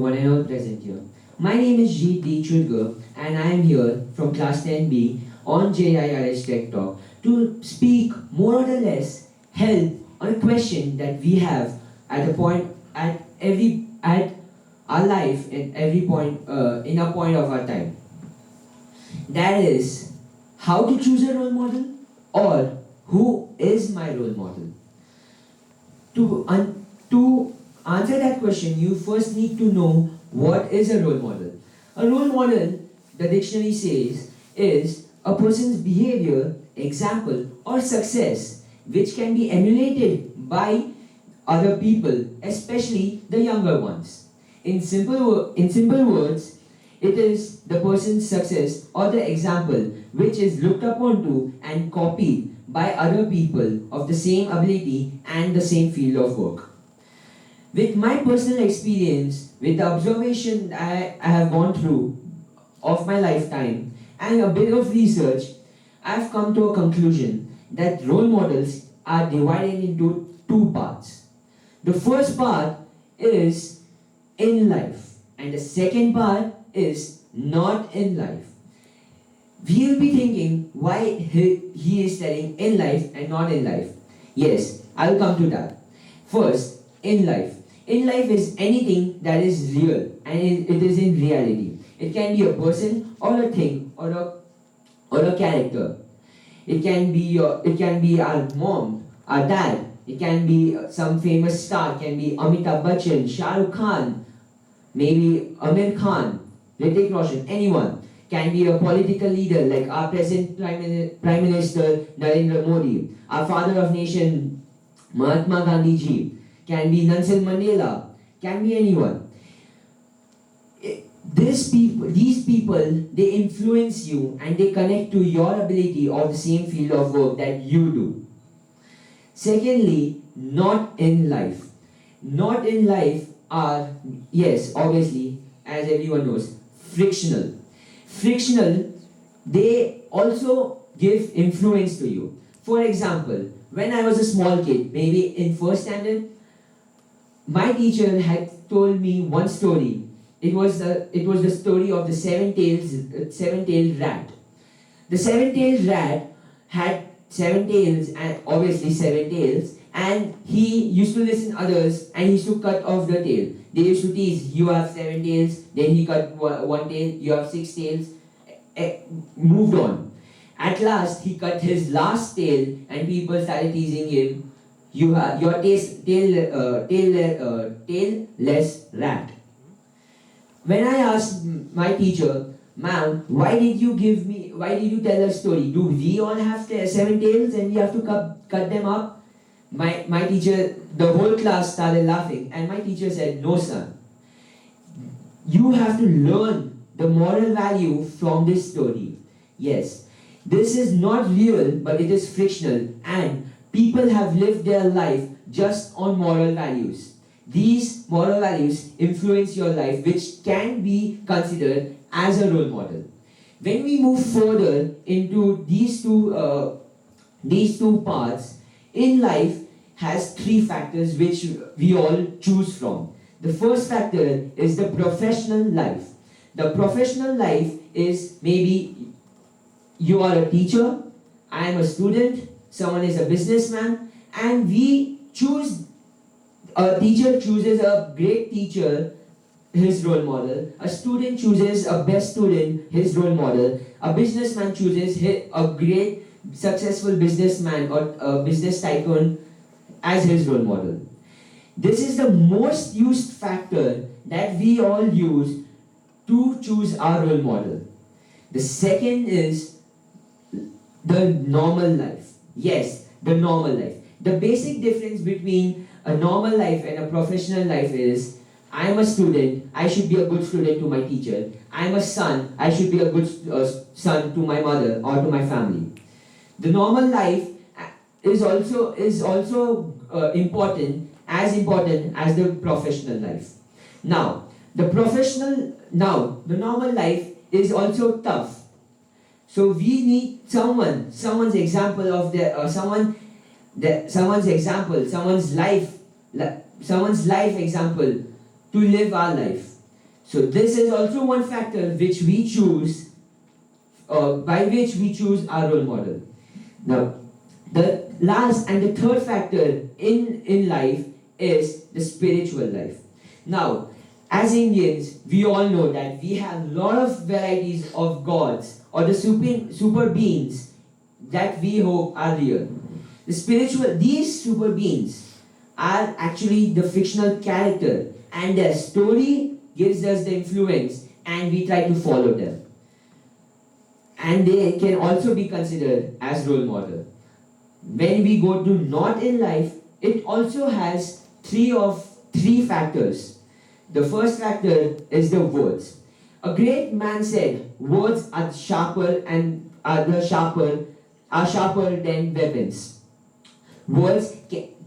One and all present here. My name is G.D. Chulgar and I am here from class 10B on JIRS Tech Talk to speak more or less help on a question that we have at a point at our life at every point in a point of our time. That is how to choose a role model or who is my role model. To answer that question, you first need to know what is a role model. A role model, the dictionary says, is a person's behavior, example, or success which can be emulated by other people, especially the younger ones. In simple words, it is the person's success or the example which is looked upon to and copied by other people of the same ability and the same field of work. With my personal experience, with the observation I have gone through of my lifetime and a bit of research, I've come to a conclusion that role models are divided into two parts. The first part is in life and the second part is not in life. We'll be thinking why he is telling in life and not in life. Yes, I'll come to that. First, in life. In life is anything that is real and it is in reality. It can be a person or a thing or a character. It can be our mom, our dad. It can be some famous star. It can be Amitabh Bachchan, Shah Rukh Khan, maybe Amir Khan, Hrithik Roshan, anyone. Can be a political leader like our present Prime Minister Narendra Modi, our father of nation Mahatma Gandhi ji, can be Nelson Mandela, can be anyone. These people, they influence you and they connect to your ability or the same field of work that you do. Secondly, not in life. Not in life are, yes, obviously, as everyone knows, frictional. Frictional, they also give influence to you. For example, when I was a small kid, maybe in first standard, my teacher had told me one story. It was the story of the seven-tailed rat. The seven-tailed rat had 7 tails and obviously 7 tails, and he used to listen others and he used to cut off the tail. They used to tease, you have 7 tails, then he cut one tail, you have 6 tails, moved on. At last, he cut his last tail and people started teasing him, you have your tailless rat. When I asked my teacher, ma'am, why did you tell a story? Do we all have 7 tails and we have to cut them up? My teacher, the whole class started laughing and my teacher said, no son, you have to learn the moral value from this story. Yes, this is not real but it is frictional and people have lived their life just on moral values. These moral values influence your life which can be considered as a role model. When we move further into these two parts, in life has 3 factors which we all choose from. The first factor is the professional life. The professional life is maybe you are a teacher, I am a student, someone is a businessman, and a teacher chooses a great teacher, his role model. A student chooses a best student, his role model. A businessman chooses a great successful businessman or a business tycoon as his role model. This is the most used factor that we all use to choose our role model. The second is the normal life. Yes, the normal life. The basic difference between a normal life and a professional life is I am a student, I should be a good student to my teacher. I am a son, I should be a good son to my mother or to my family. The normal life is also important as the professional life. Now, the normal life is also tough. So we need someone's example of someone's life example to live our life. So this is also one factor which we choose, by which we choose our role model. Now, the last and the third factor in life is the spiritual life. Now, as Indians, we all know that we have a lot of varieties of gods or the super beings that we hope are real. These super beings are actually the fictional character, and their story gives us the influence and we try to follow them. And they can also be considered as role model. When we go to not in life, it also has three factors. The first factor is the words. A great man said, "Words are sharper than weapons."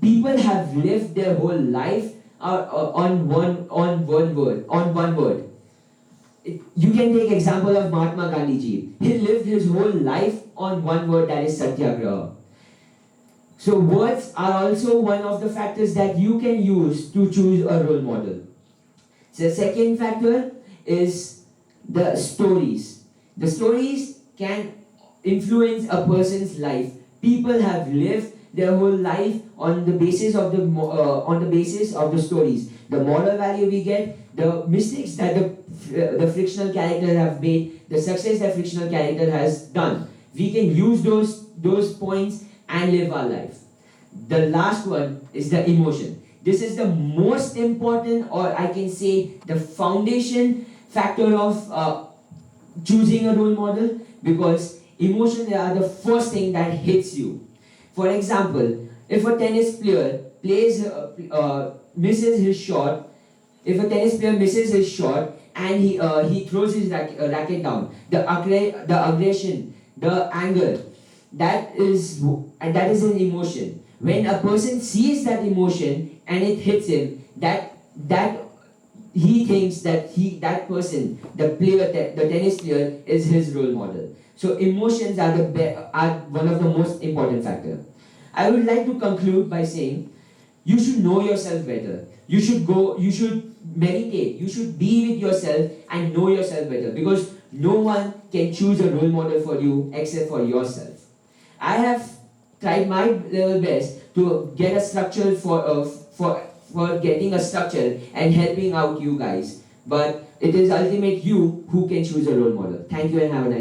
People have lived their whole life on one word. You can take example of Mahatma Gandhi ji. He lived his whole life on one word, that is satyagraha. So words are also one of the factors that you can use to choose a role model. The second factor is the stories. The stories can influence a person's life. People have lived their whole life on the basis of the stories. The moral value we get, the mistakes that the fictional character have made, the success that fictional character has done. We can use those points and live our life. The last one is the emotion. This is the most important, or I can say the foundation factor of choosing a role model, because emotions are the first thing that hits you. For example, if a tennis player misses his shot, and he throws his racket down, the aggression, the anger, that is an emotion. When a person sees that emotion and it hits him, that he thinks that the tennis player is his role model. So emotions are one of the most important factors. I would like to conclude by saying, you should know yourself better. You should meditate. You should be with yourself and know yourself better, because no one can choose a role model for you except for yourself. I have tried my level best to get a structure for getting a structure and helping out you guys. But it is ultimate you who can choose a role model. Thank you and have a nice day.